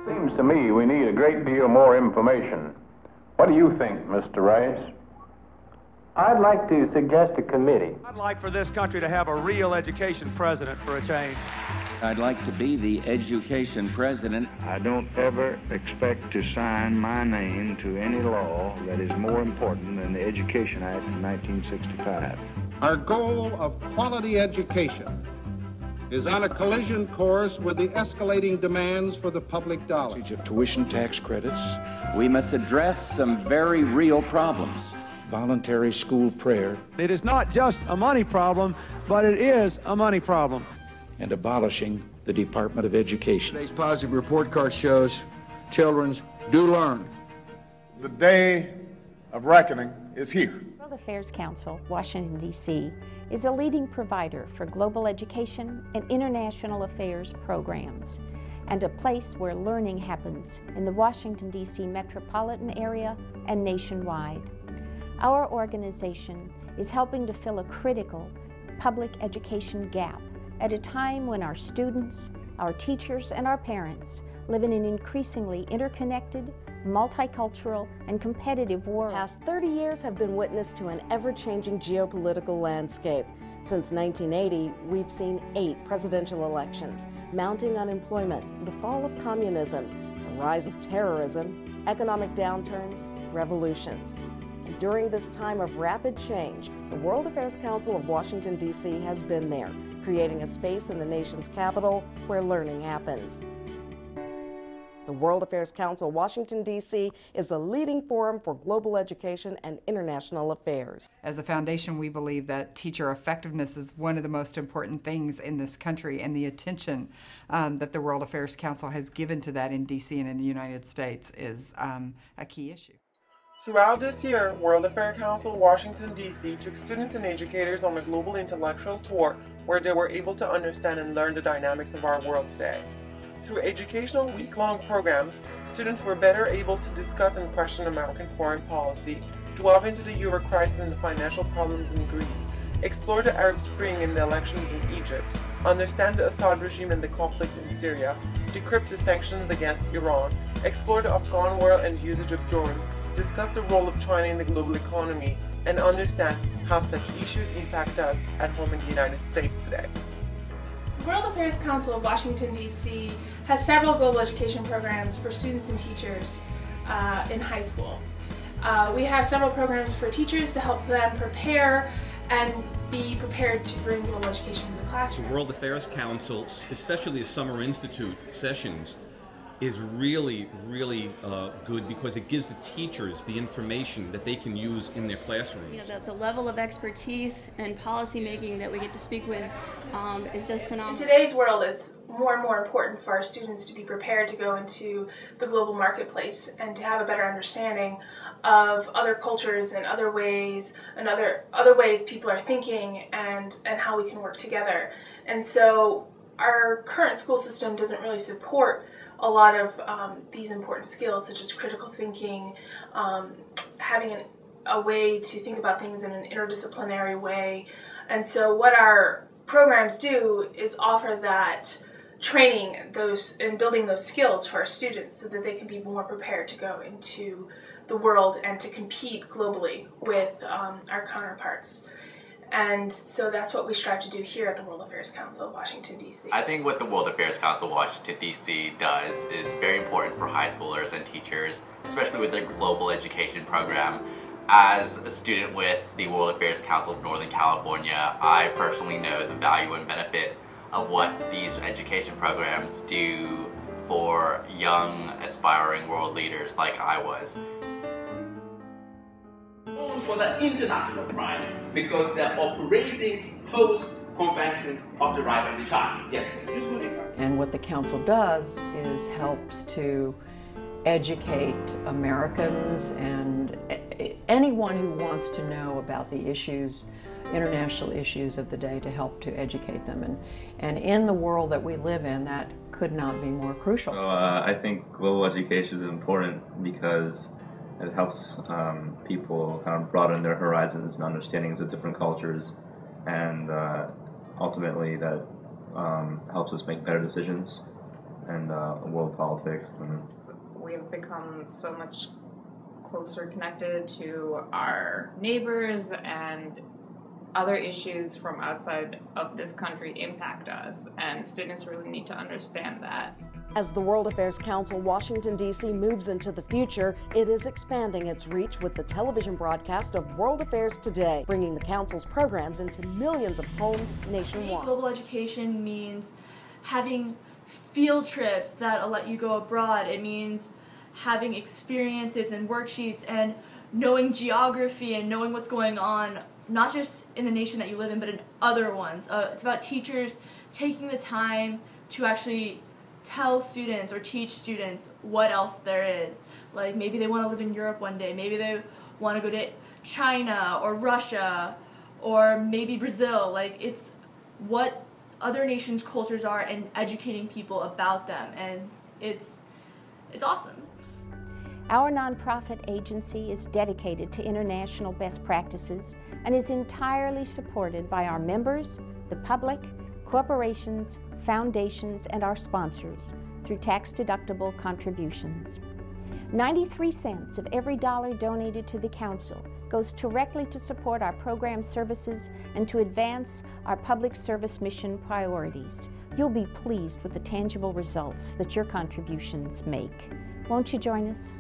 Seems to me we need a great deal more information. What do you think, Mr. Rice? I'd like to suggest a committee. I'd like for this country to have a real education president for a change. I'd like to be the education president. I don't ever expect to sign my name to any law that is more important than the Education Act of 1965. Our goal of quality education is on a collision course with the escalating demands for the public dollar. Of tuition tax credits. We must address some very real problems. Voluntary school prayer. It is not just a money problem, but it is a money problem. And abolishing the Department of Education. Today's positive report card shows children do learn. The day of reckoning is here. World Affairs Council, Washington, D.C. is a leading provider for global education and international affairs programs, and a place where learning happens in the Washington, D.C. metropolitan area and nationwide. Our organization is helping to fill a critical public education gap at a time when our students, our teachers, and our parents live in an increasingly interconnected, multicultural, and competitive world. The past 30 years have been witness to an ever-changing geopolitical landscape. Since 1980, we've seen 8 presidential elections, mounting unemployment, the fall of communism, the rise of terrorism, economic downturns, revolutions. And during this time of rapid change, the World Affairs Council of Washington, D.C. has been there, creating a space in the nation's capital where learning happens. The World Affairs Council, Washington, D.C. is a leading forum for global education and international affairs. As a foundation, we believe that teacher effectiveness is one of the most important things in this country, and the attention that the World Affairs Council has given to that in D.C. and in the United States is a key issue. Throughout this year, World Affairs Council Washington, D.C. took students and educators on a global intellectual tour where they were able to understand and learn the dynamics of our world today. Through educational week-long programs, students were better able to discuss and question American foreign policy, delve into the Euro crisis and the financial problems in Greece, explore the Arab Spring and the elections in Egypt, understand the Assad regime and the conflict in Syria, decrypt the sanctions against Iran, explore the Afghan war and usage of drones, discuss the role of China in the global economy, and understand how such issues impact us at home in the United States today. The World Affairs Council of Washington, D.C. has several global education programs for students and teachers in high school. We have several programs for teachers to help them prepare and be prepared to bring global education to the classroom. The World Affairs Council, especially the Summer Institute sessions, is really good because it gives the teachers the information that they can use in their classrooms. You know, the level of expertise and policy making that we get to speak with is just phenomenal. In today's world, it's more and more important for our students to be prepared to go into the global marketplace and to have a better understanding of other cultures and other ways people are thinking and how we can work together. And so our current school system doesn't really support a lot of these important skills, such as critical thinking, having a way to think about things in an interdisciplinary way. And so what our programs do is offer that training and building those skills for our students so that they can be more prepared to go into the world and to compete globally with our counterparts. And so that's what we strive to do here at the World Affairs Council of Washington, D.C. I think what the World Affairs Council of Washington, D.C. does is very important for high schoolers and teachers, especially with their global education program. As a student with the World Affairs Council of Northern California, I personally know the value and benefit of what these education programs do for young, aspiring world leaders like I was. For the international pride, because they're operating post-Convention of the Right of the Child. Yes. And what the Council does is helps to educate Americans and anyone who wants to know about the issues, international issues of the day, to help to educate them. And in the world that we live in, that could not be more crucial. So, I think global education is important because it helps people kind of broaden their horizons and understandings of different cultures and ultimately that helps us make better decisions in world politics. We've become so much closer connected to our neighbors, and other issues from outside of this country impact us, and students really need to understand that. As the World Affairs Council Washington, D.C. moves into the future, it is expanding its reach with the television broadcast of World Affairs Today, bringing the Council's programs into millions of homes nationwide. Global education means having field trips that'll let you go abroad. It means having experiences and worksheets and knowing geography and knowing what's going on, not just in the nation that you live in, but in other ones. It's about teachers taking the time to actually tell students or teach students what else there is. Like maybe they want to live in Europe one day, maybe they want to go to China or Russia or maybe Brazil. Like it's what other nations' cultures are and educating people about them, and it's awesome. Our nonprofit agency is dedicated to international best practices and is entirely supported by our members, the public, corporations, foundations, and our sponsors through tax-deductible contributions. 93 cents of every dollar donated to the Council goes directly to support our program services and to advance our public service mission priorities. You'll be pleased with the tangible results that your contributions make. Won't you join us?